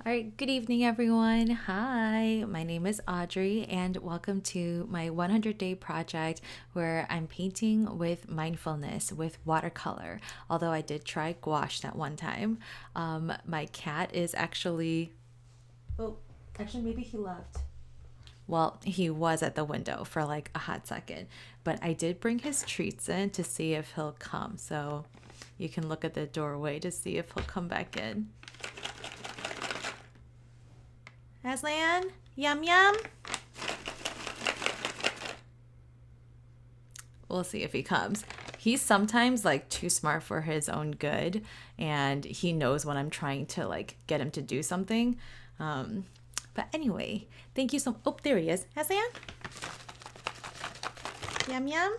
All right, good evening, everyone. Hi, my name is Audrey, and welcome to my 100-day project where I'm painting with mindfulness with watercolor. Although I did try gouache that one time. My cat is actually maybe he left. Well, he was at the window for like a hot second, but I did bring his treats in to see if he'll come. So you can look at the doorway to see if he'll come back in. Aslan, yum yum. We'll see if he comes. He's sometimes like too smart for his own good, and he knows when I'm trying to like get him to do something. But anyway, thank you so much. Oh, there he is. Aslan? Yum yum.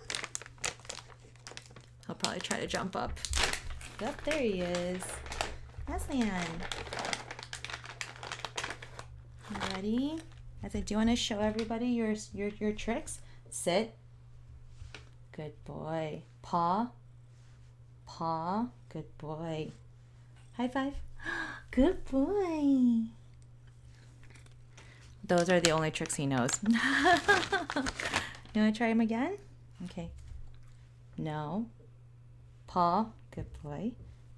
He'll probably try to jump up. Yep, there he is. Aslan. Ready? Do you want to show everybody your tricks? Sit. Good boy. Paw. Paw. Good boy. High five. Good boy. Those are the only tricks he knows. You want to try him again? Okay. No. Paw. Good boy.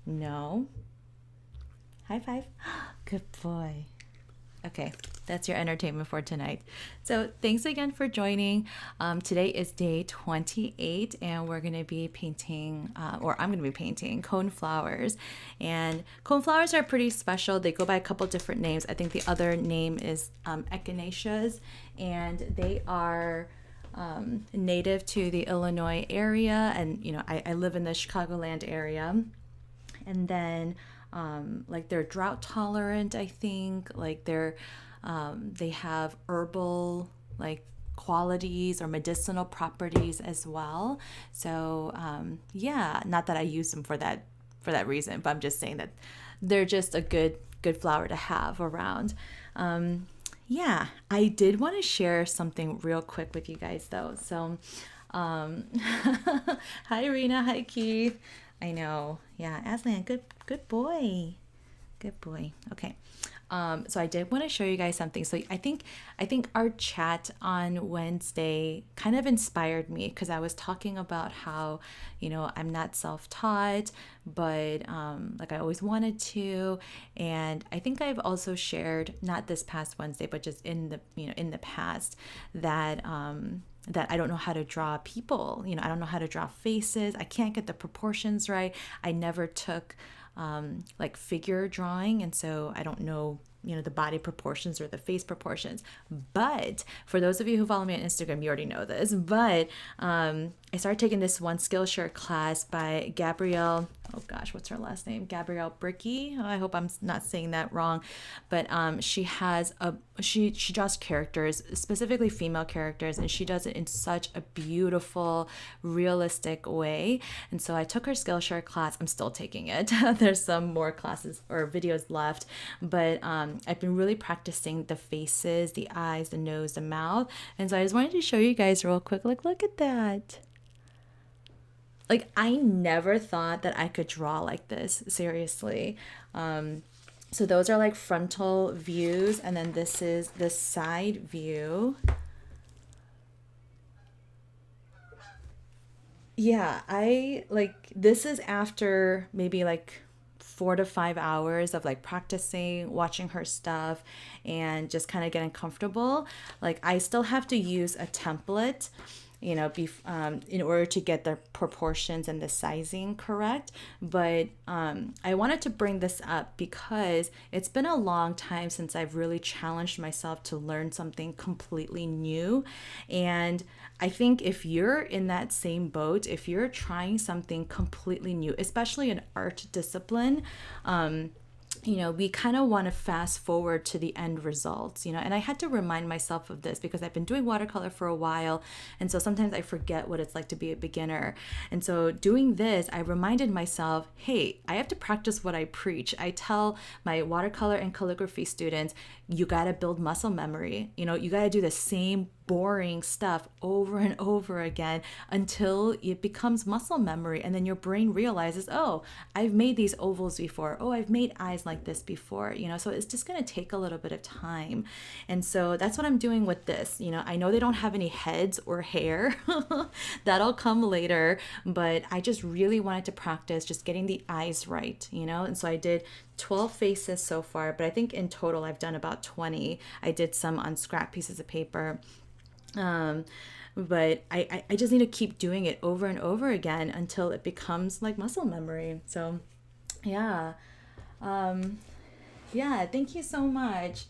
No. High five. Good boy. Okay, that's your entertainment for tonight. So thanks again for joining. Today is day 28, and we're going to be painting, or I'm going to be painting coneflowers. And coneflowers are pretty special. They go by a couple different names. I think the other name is echinaceas, and they are native to the Illinois area. And, you know, I live in the Chicagoland area. And then like they're drought tolerant, I think. Like they have herbal like qualities or medicinal properties as well. So yeah, not that I use them for that reason, but I'm just saying that they're just a good flower to have around. Yeah, I did want to share something real quick with you guys though. So hi Rena, hi Keith. I know. Yeah, Aslan, good boy. Good boy. Okay. So I did want to show you guys something. So I think our chat on Wednesday kind of inspired me because I was talking about how, you know, I'm not self-taught, but like I always wanted to. And I think I've also shared, not this past Wednesday, but just in the past, that I don't know how to draw people. You know, I don't know how to draw faces. I can't get the proportions right. I never took like figure drawing, and so I don't know, you know, the body proportions or the face proportions. But for those of you who follow me on Instagram, you already know this. But I started taking this one Skillshare class by Gabrielle. Oh gosh, what's her last name? Gabrielle Bricky. Oh, I hope I'm not saying that wrong. But she draws characters, specifically female characters, and she does it in such a beautiful, realistic way. And so I took her Skillshare class. I'm still taking it. There's some more classes or videos left, but I've been really practicing the faces, the eyes, the nose, the mouth. And so I just wanted to show you guys real quick. Like, look at that. Like, I never thought that I could draw like this, seriously. So those are like frontal views, and then this is the side view. Yeah, this is after maybe like 4 to 5 hours of like practicing, watching her stuff, and just kind of getting comfortable. Like, I still have to use a template. in order to get the proportions and the sizing correct. But I wanted to bring this up because it's been a long time since I've really challenged myself to learn something completely new. And I think if you're in that same boat, if you're trying something completely new, especially an art discipline, we kind of want to fast forward to the end results, and I had to remind myself of this because I've been doing watercolor for a while. And so sometimes I forget what it's like to be a beginner. And so doing this, I reminded myself, hey, I have to practice what I preach. I tell my watercolor and calligraphy students, you got to build muscle memory. You got to do the same boring stuff over and over again until it becomes muscle memory. And then your brain realizes, oh, I've made these ovals before. Oh, I've made eyes like this before, so it's just going to take a little bit of time. And so that's what I'm doing with this. I know they don't have any heads or hair. That'll come later, but I just really wanted to practice just getting the eyes right, and so I did 12 faces so far, but I think in total I've done about 20. I did some on scrap pieces of paper. But I just need to keep doing it over and over again until it becomes like muscle memory. So yeah. Thank you so much.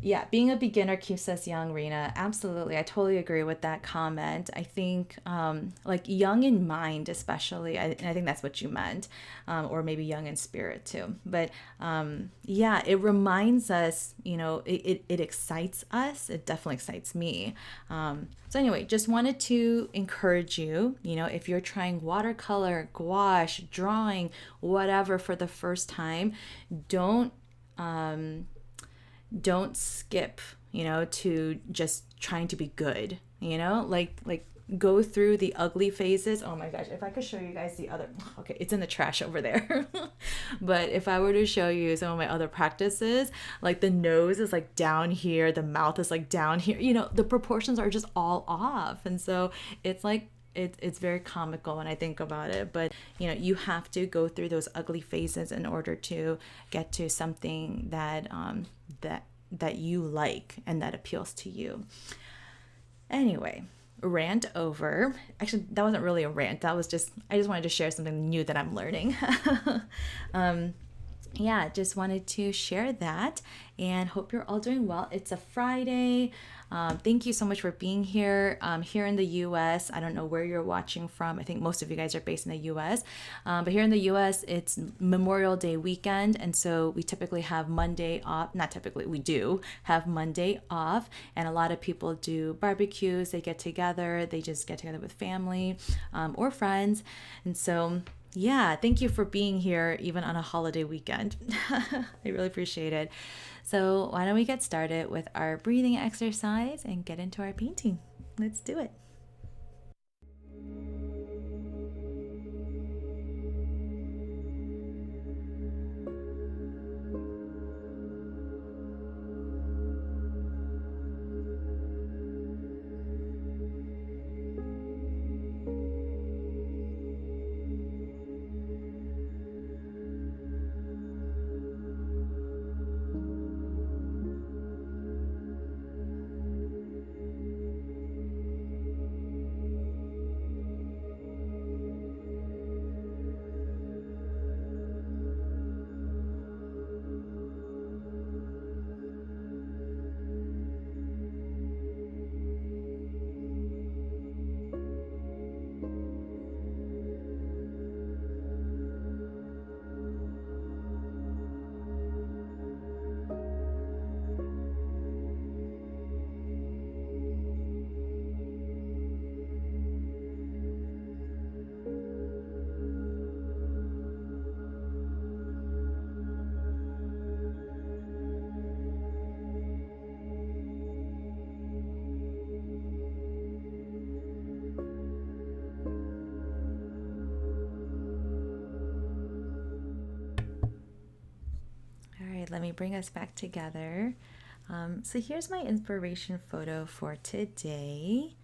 Yeah, being a beginner keeps us young, Rena. Absolutely. I totally agree with that comment. I think like young in mind, especially, and I think that's what you meant, or maybe young in spirit too. But it reminds us, it excites us. It definitely excites me. So anyway, just wanted to encourage you, if you're trying watercolor, gouache, drawing, whatever for the first time, don't skip, to just trying to be good, like go through the ugly phases. Oh my gosh, if I could show you guys okay, it's in the trash over there. But if I were to show you some of my other practices, like the nose is like down here, the mouth is like down here, the proportions are just all off. And so it's like, it's very comical when I think about it, but you have to go through those ugly phases in order to get to something that that you like and that appeals to you. Anyway, rant over. Actually, that wasn't really a rant. I just wanted to share something new that I'm learning. Just wanted to share that and hope you're all doing well. It's a Friday. Thank you so much for being here. Here in the US, I don't know where you're watching from. I think most of you guys are based in the US. But here in the US, it's Memorial Day weekend. And so we typically have Monday off. Not typically, we do have Monday off. And a lot of people do barbecues. They get together. They just get together with family or friends. And so thank you for being here even on a holiday weekend. I really appreciate it. So why don't we get started with our breathing exercise and get into our painting. Let's do it. Let me bring us back together. So here's my inspiration photo for today.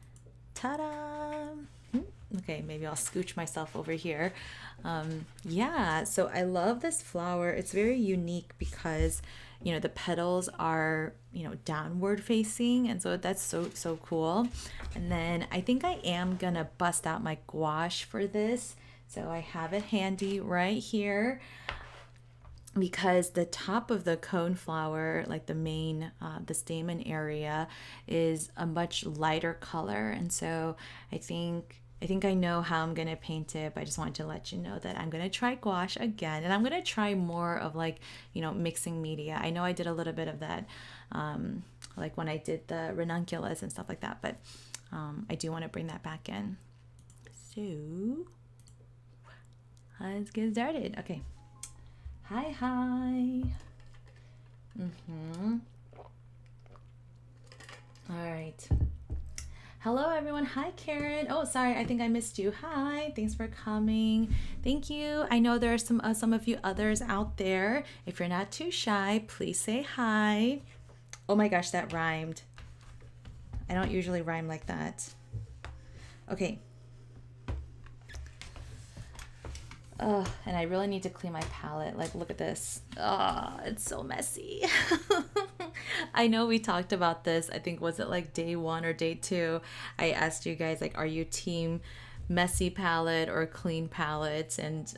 Ta-da! Okay, maybe I'll scooch myself over here. Yeah, so I love this flower. It's very unique because, you know, the petals are, you know, downward facing, and so that's so cool. And then I think I am gonna bust out my gouache for this. So I have it handy right here because the top of the cone flower, like the main, the stamen area, is a much lighter color, and so I think I know how I'm gonna paint it. But I just wanted to let you know that I'm gonna try gouache again, and I'm gonna try more of like, you know, mixing media. I know I did a little bit of that, like when I did the ranunculus and stuff like that, but I do want to bring that back in. So let's get started. Okay. Hi. All right. Hello, everyone. Hi, Karen. Oh, sorry. I think I missed you. Hi. Thanks for coming. Thank you. I know there are some of you others out there. If you're not too shy, please say hi. Oh my gosh, that rhymed. I don't usually rhyme like that. Okay. And I really need to clean my palette. Like, look at this. Oh, it's so messy. I know we talked about this. I think, was it like day 1 or day 2? I asked you guys, like, are you team messy palette or clean palette? And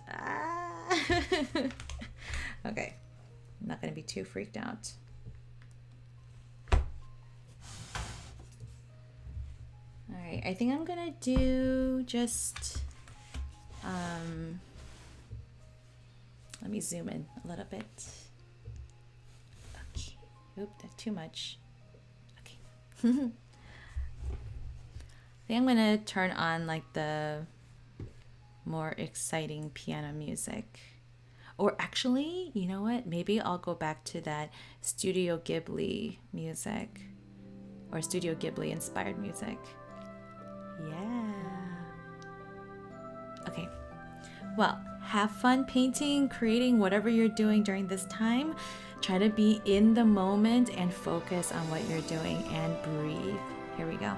okay, I'm not going to be too freaked out. All right, I think I'm going to do just... let me zoom in a little bit. Okay. Oop, that's too much. Okay. I think I'm gonna turn on like the more exciting piano music. Or actually, you know what? Maybe I'll go back to that Studio Ghibli music. Or Studio Ghibli inspired music. Yeah. Okay. Well, have fun painting, creating, whatever you're doing during this time. Try to be in the moment and focus on what you're doing and breathe. Here we go.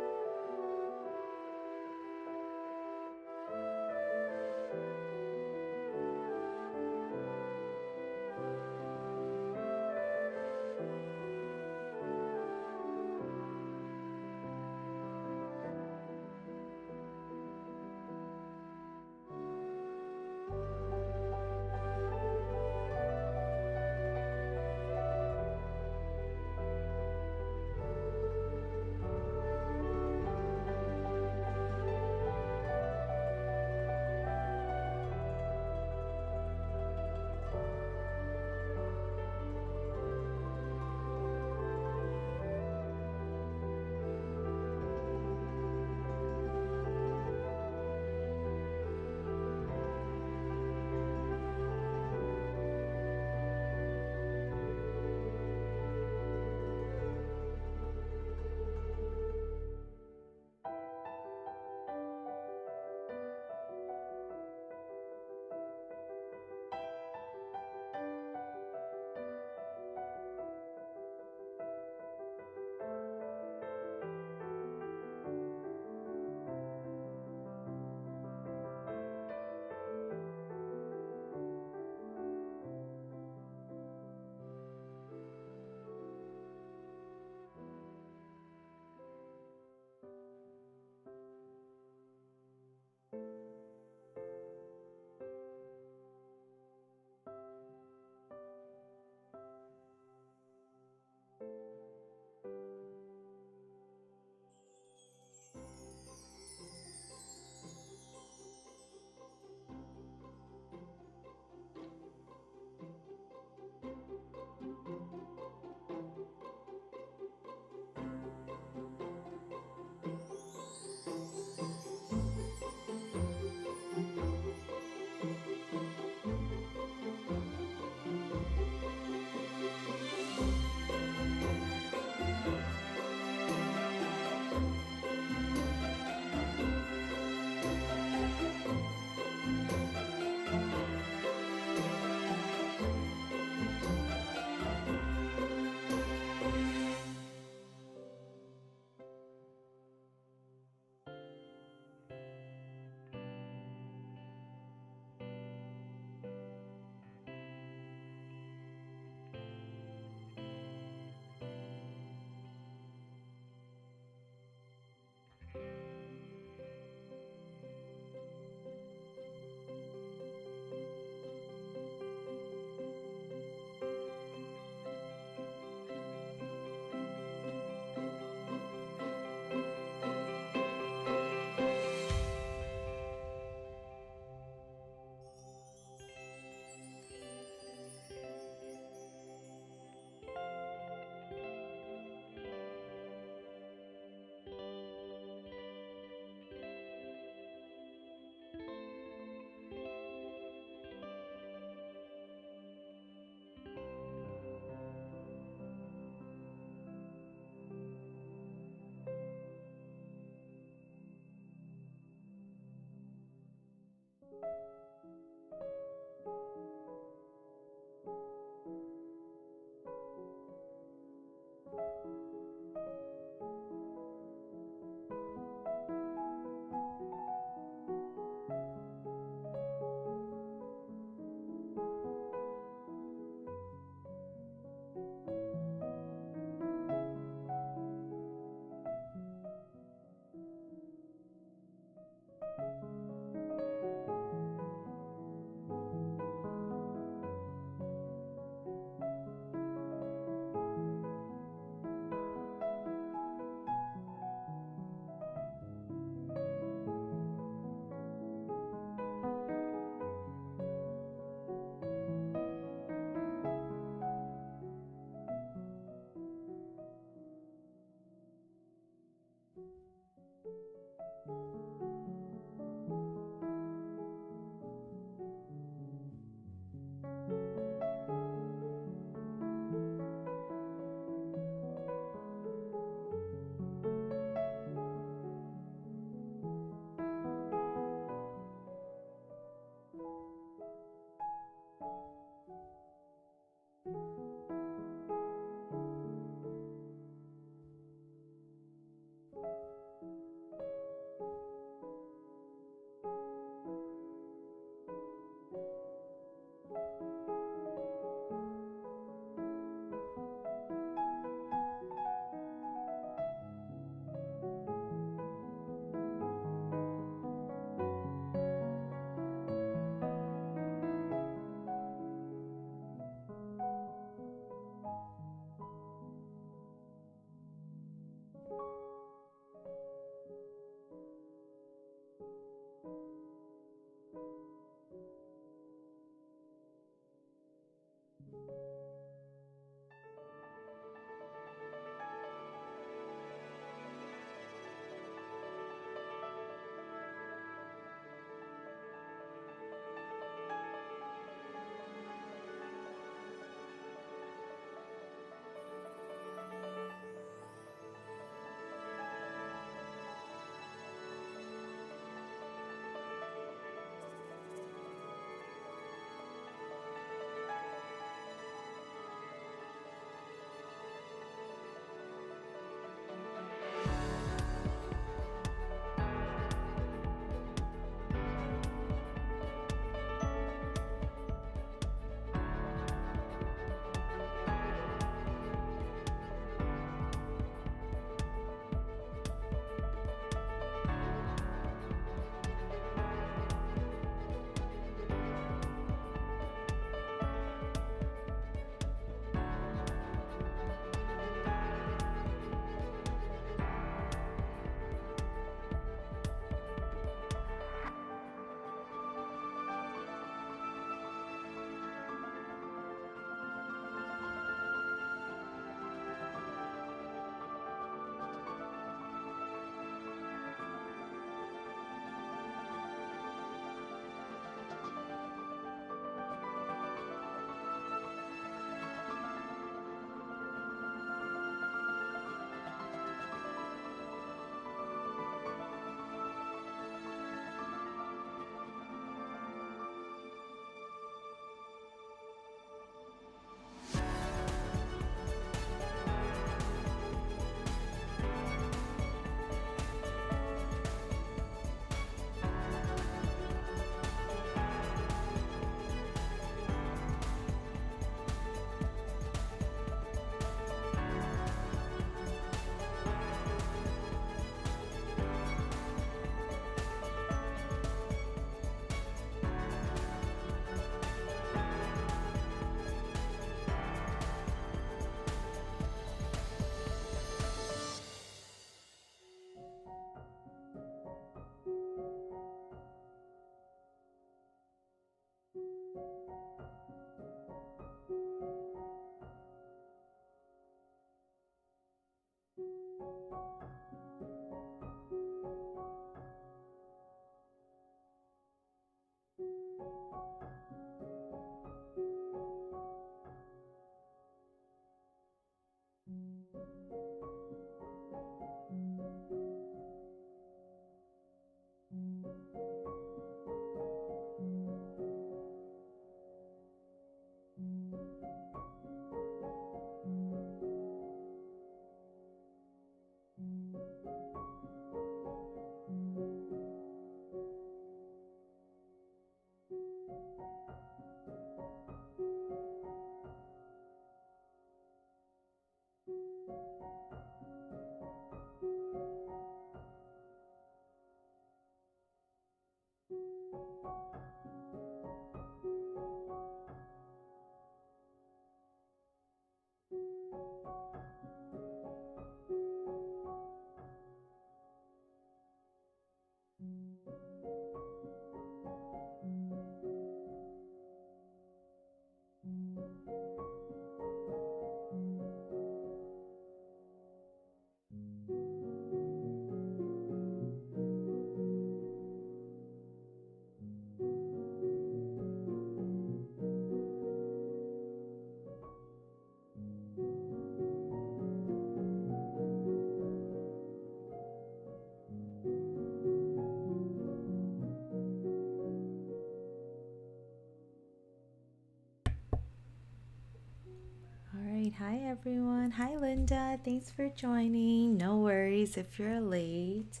Hi everyone. Hi Linda. Thanks for joining. No worries if you're late.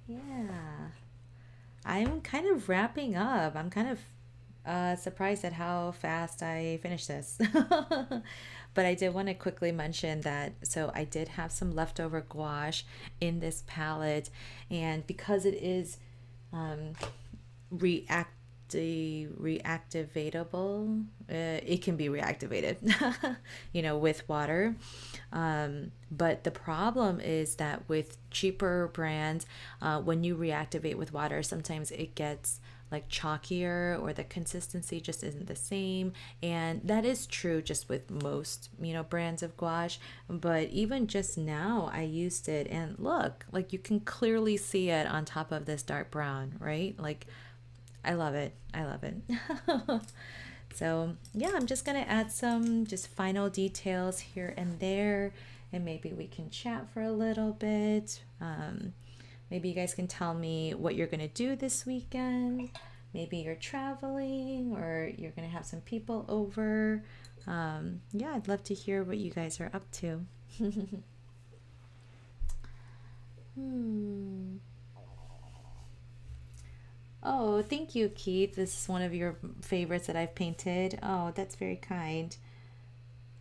Yeah. I'm kind of wrapping up. I'm kind of surprised at how fast I finished this. But I did want to quickly mention that so I did have some leftover gouache in this palette, and because it is reactivatable, it can be reactivated with water, but the problem is that with cheaper brands, when you reactivate with water, sometimes it gets like chalkier, or the consistency just isn't the same. And that is true just with most brands of gouache. But even just now I used it, and look, like you can clearly see it on top of this dark brown, right? Like I love it. I love it. So yeah, I'm just gonna add some just final details here and there, and maybe we can chat for a little bit. Maybe you guys can tell me what you're gonna do this weekend. Maybe you're traveling, or you're gonna have some people over. Yeah, I'd love to hear what you guys are up to. Hmm. Oh, thank you, Keith. This is one of your favorites that I've painted. Oh, that's very kind.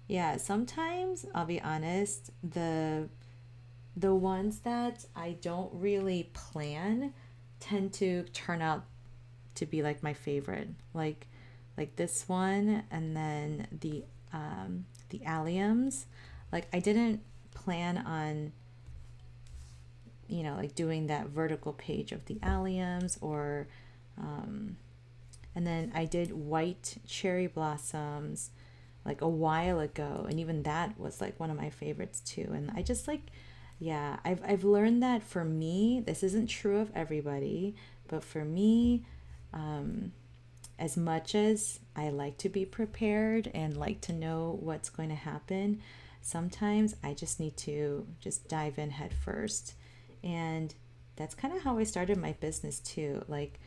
Yeah, sometimes I'll be honest, the ones that I don't really plan tend to turn out to be like my favorite. Like this one, and then the alliums. Like I didn't plan on like doing that vertical page of the alliums, or and then I did white cherry blossoms like a while ago, and even that was like one of my favorites too. And I just like, yeah, I've learned that for me, this isn't true of everybody, but for me, as much as I like to be prepared and like to know what's going to happen, sometimes I just need to just dive in head first. And that's kind of how I started my business too. Like,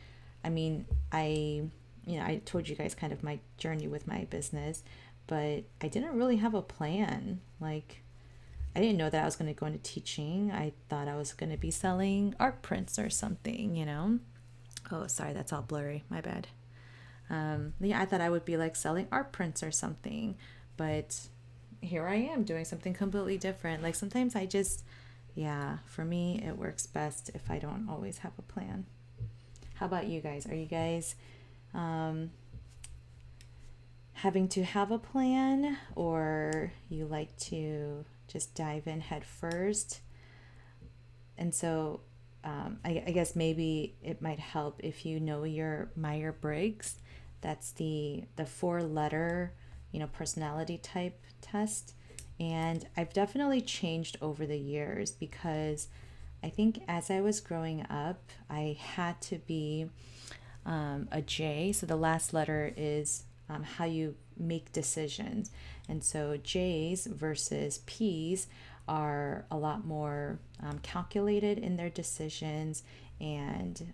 I mean, I told you guys kind of my journey with my business, but I didn't really have a plan. Like, I didn't know that I was going to go into teaching. I thought I was going to be selling art prints or something. Oh, sorry, that's all blurry. My bad. Yeah, I thought I would be like selling art prints or something, but here I am doing something completely different. Like sometimes I just, yeah, for me, it works best if I don't always have a plan. How about you guys? Are you guys having to have a plan, or you like to just dive in head first? And so I guess maybe it might help if you know your Myers-Briggs. That's the 4-letter, personality type test. And I've definitely changed over the years, because I think as I was growing up, I had to be a J. So the last letter is how you make decisions. And so J's versus P's are a lot more calculated in their decisions, and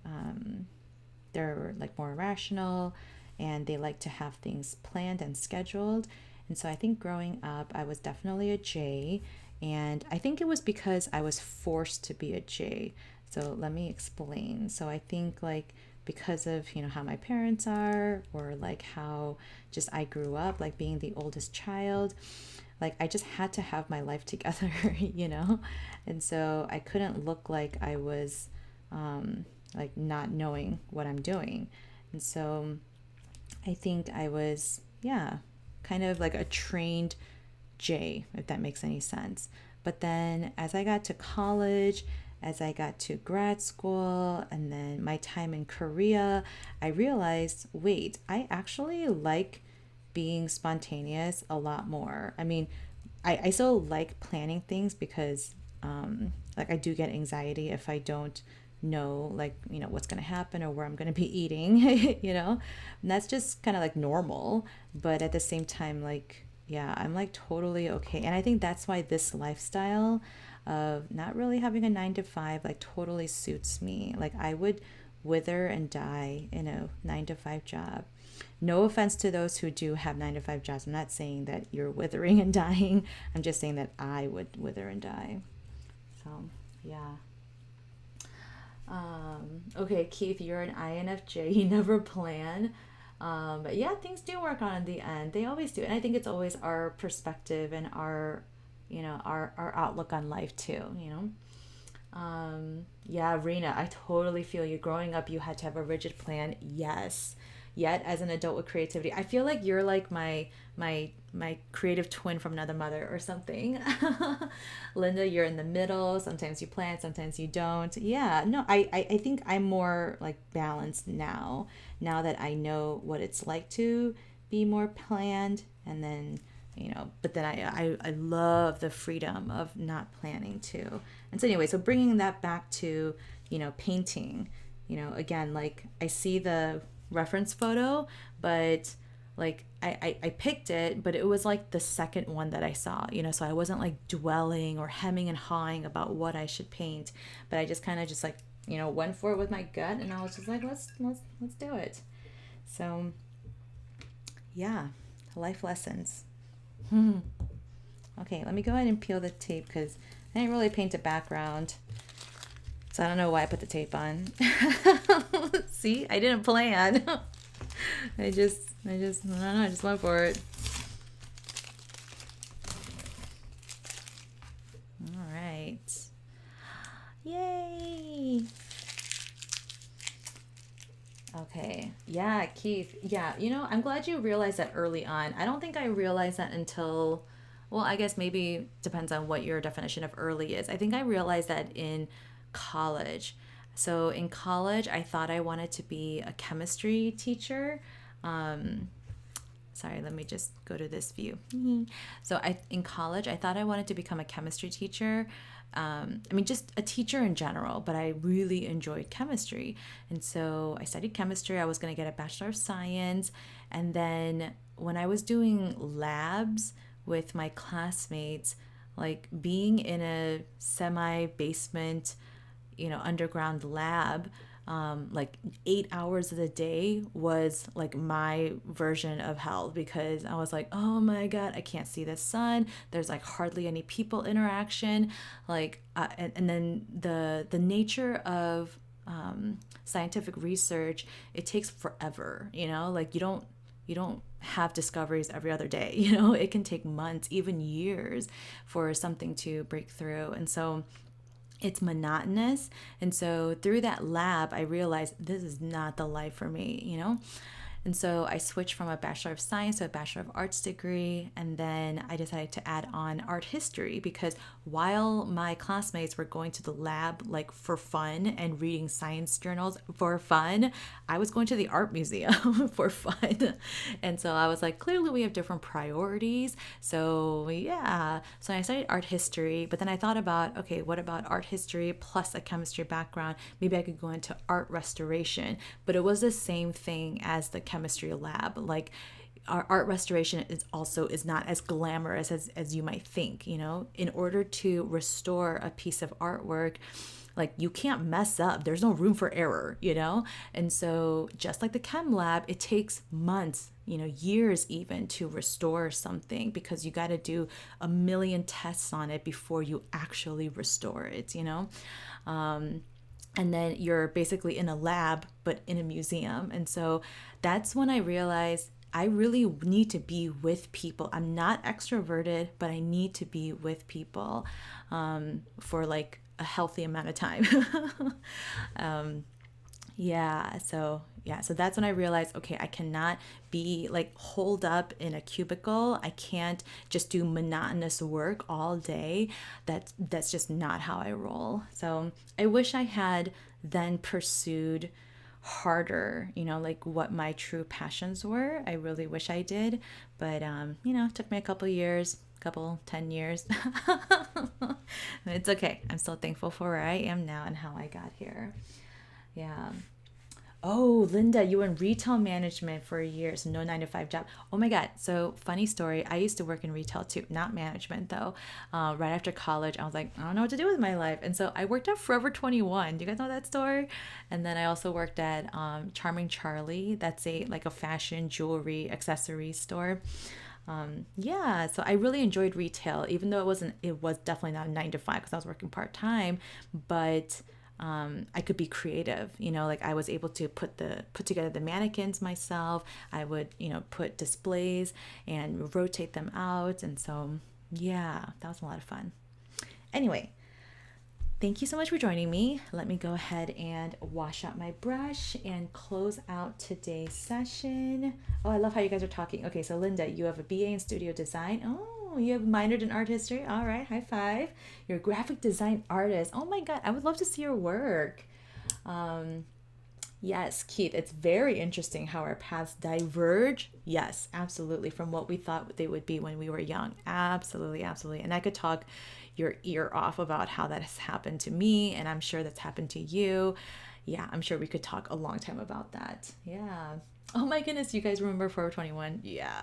they're like more rational, and they like to have things planned and scheduled. And so I think growing up, I was definitely a J, and I think it was because I was forced to be a J. So let me explain. So I think like because of how my parents are, or like how just I grew up, like being the oldest child, like I just had to have my life together, and so I couldn't look like I was like not knowing what I'm doing. And so I think I was, yeah, kind of like a trained J, if that makes any sense. But then as I got to college, as I got to grad school, and then my time in Korea, I realized, wait, I actually like being spontaneous a lot more. I mean, I still like planning things, because like I do get anxiety if I don't know, like, what's going to happen or where I'm going to be eating, and that's just kind of like normal. But at the same time, like, yeah, I'm like totally okay. And I think that's why this lifestyle of not really having a 9 to 5 like totally suits me. Like I would wither and die in a 9 to 5 job. No offense to those who do have 9 to 5 jobs. I'm not saying that you're withering and dying. I'm just saying that I would wither and die. So, yeah. Okay, Keith, you're an INFJ. You never plan. But yeah, things do work out in the end. They always do. And I think it's always our perspective and our, our outlook on life too, Yeah, Rena, I totally feel you. Growing up, you had to have a rigid plan. Yes. Yet, as an adult with creativity, I feel like you're like my creative twin from another mother or something. Linda, you're in the middle. Sometimes you plan, sometimes you don't. Yeah, no, I think I'm more like balanced now. Now that I know what it's like to be more planned, and then but then I love the freedom of not planning too. And so anyway, so bringing that back to painting, again, like I see the reference photo, but like I picked it, but it was like the second one that I saw, so I wasn't like dwelling or hemming and hawing about what I should paint, but I just kind of just like went for it with my gut, and I was just like, let's do it. So yeah, life lessons. Okay, let me go ahead and peel the tape because I didn't really paint a background, so I don't know why I put the tape on. See, I didn't plan. I don't know, I just went for it. All right. Yay. Okay. Yeah, Keith. Yeah, I'm glad you realized that early on. I don't think I realized that until, well, I guess maybe depends on what your definition of early is. I think I realized that in college. So in college, I thought I wanted to be a chemistry teacher. Sorry, let me just go to this view. So in college, I thought I wanted to become a chemistry teacher. Just a teacher in general, but I really enjoyed chemistry. And so I studied chemistry. I was going to get a Bachelor of Science. And then when I was doing labs with my classmates, like being in a semi-basement, underground lab, like 8 hours of the day was like my version of hell, because I was like, oh my God, I can't see the sun. There's like hardly any people interaction. Like, and then the nature of scientific research, it takes forever, like you don't have discoveries every other day, it can take months, even years for something to break through. And so it's monotonous. And so through that lab, I realized this is not the life for me, And so I switched from a Bachelor of Science to a Bachelor of Arts degree. And then I decided to add on art history, because while my classmates were going to the lab like for fun and reading science journals for fun, I was going to the art museum for fun. And so I was like, clearly we have different priorities. So yeah, so I studied art history, but then I thought about, okay, what about art history plus a chemistry background? Maybe I could go into art restoration, but it was the same thing as the chemistry lab. Like our art restoration is not as glamorous as you might think. In order to restore a piece of artwork, like you can't mess up, there's no room for error. And so just like the chem lab, it takes months, years even, to restore something, because you got to do a million tests on it before you actually restore it. And then you're basically in a lab, but in a museum. And so that's when I realized I really need to be with people. I'm not extroverted, but I need to be with people for like a healthy amount of time. So that's when I realized, okay, I cannot be like holed up in a cubicle. I can't just do monotonous work all day. That's just not how I roll. So I wish I had then pursued harder, like what my true passions were. I really wish I did, but it took me a couple years, 10 years. It's okay. I'm still thankful for where I am now and how I got here. Yeah. Oh, Linda, you were in retail management for years, no 9 to 5 job. Oh my God. So, funny story. I used to work in retail too, not management though. Right after college, I was like, I don't know what to do with my life. And so I worked at Forever 21. Do you guys know that store? And then I also worked at Charming Charlie. That's like a fashion, jewelry, accessory store. Yeah, so I really enjoyed retail, even though it was definitely not a 9 to 5 because I was working part time, but I could be creative, like I was able to put together the mannequins myself. I would, put displays and rotate them out. And so, yeah, that was a lot of fun. Anyway, thank you so much for joining me. Let me go ahead and wash out my brush and close out today's session. Oh, I love how you guys are talking. Okay, so Linda, you have a BA in studio design. Oh, you have minored in art history. All right, high five. You're a graphic design artist. Oh my God, I would love to see your work. Yes, Keith, it's very interesting how our paths diverge. Yes, absolutely. From what we thought they would be when we were young. Absolutely, absolutely. And I could talk your ear off about how that has happened to me, and I'm sure that's happened to you. Yeah, I'm sure we could talk a long time about that. Yeah. Oh my goodness, you guys remember 421? Yeah.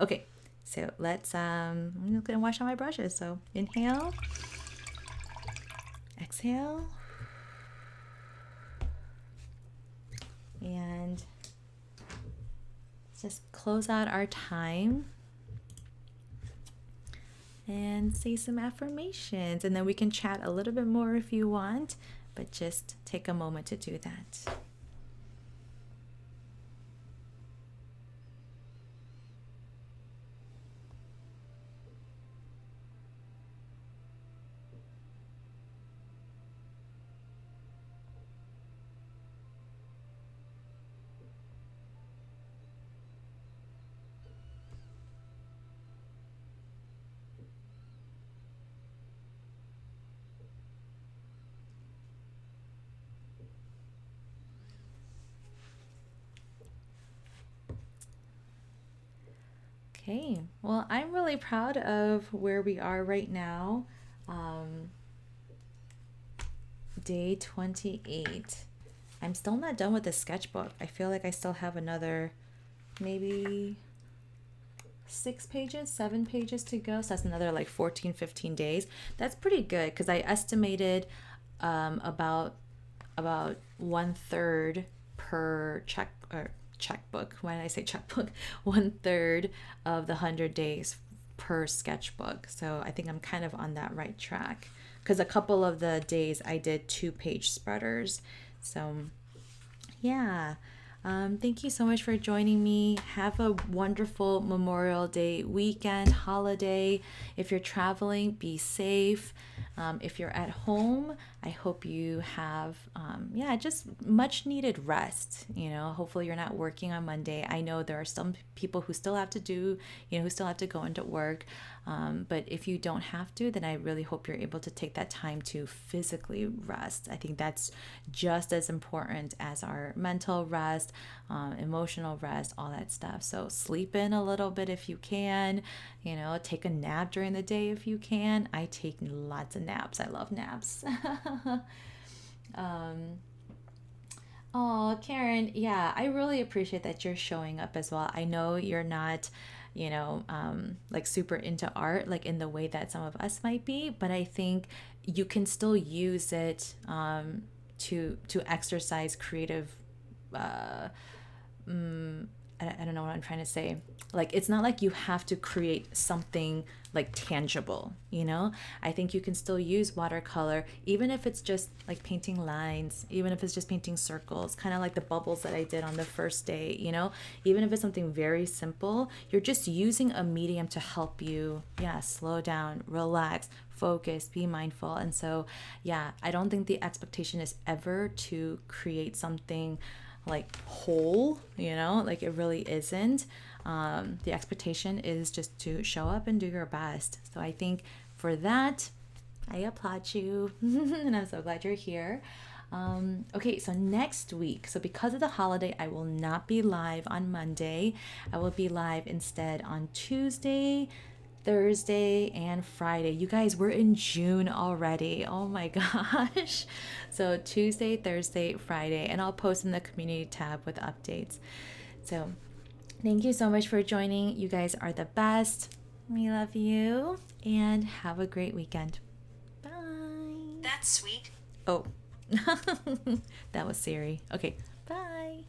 Okay, so I'm just gonna wash out my brushes. So inhale, exhale. And just close out our time and say some affirmations. And then we can chat a little bit more if you want, but just take a moment to do that. Okay, well, I'm really proud of where we are right now. Day 28. I'm still not done with the sketchbook. I feel like I still have another maybe 6 pages, 7 pages to go. So that's another like 14, 15 days. That's pretty good because I estimated about 1/3 per checkbook. Why did I say checkbook? 1/3 of the 100 days per sketchbook. So I think I'm kind of on that right track because a couple of the days I did 2-page spreaders. So yeah. Thank you so much for joining me. Have a wonderful Memorial Day weekend, holiday. If you're traveling, be safe. If you're at home, I hope you have, just much needed rest. Hopefully you're not working on Monday. I know there are some people who still have to who still have to go into work. But if you don't have to, then I really hope you're able to take that time to physically rest. I think that's just as important as our mental rest, emotional rest, all that stuff. So sleep in a little bit if you can, take a nap during the day if you can. I take lots of naps. I love naps. Oh, Karen, yeah, I really appreciate that you're showing up as well. I know you're not, like super into art, like in the way that some of us might be, but I think you can still use it to exercise creative. I don't know what I'm trying to say. Like, it's not like you have to create something like tangible, I think you can still use watercolor, even if it's just like painting lines, even if it's just painting circles, kind of like the bubbles that I did on the first day, even if it's something very simple, you're just using a medium to help you, slow down, relax, focus, be mindful. And so, I don't think the expectation is ever to create something like whole, like it really isn't. The expectation is just to show up and do your best. So I think for that, I applaud you and I'm so glad you're here. Okay, so next week, so because of the holiday, I will not be live on Monday. I will be live instead on Tuesday, Thursday and Friday. You guys, we're in June already. Oh my gosh. So Tuesday, Thursday, Friday, and I'll post in the community tab with updates. So thank you so much for joining. You guys are the best. We love you and have a great weekend. Bye. That's sweet. Oh, that was Siri. Okay, bye.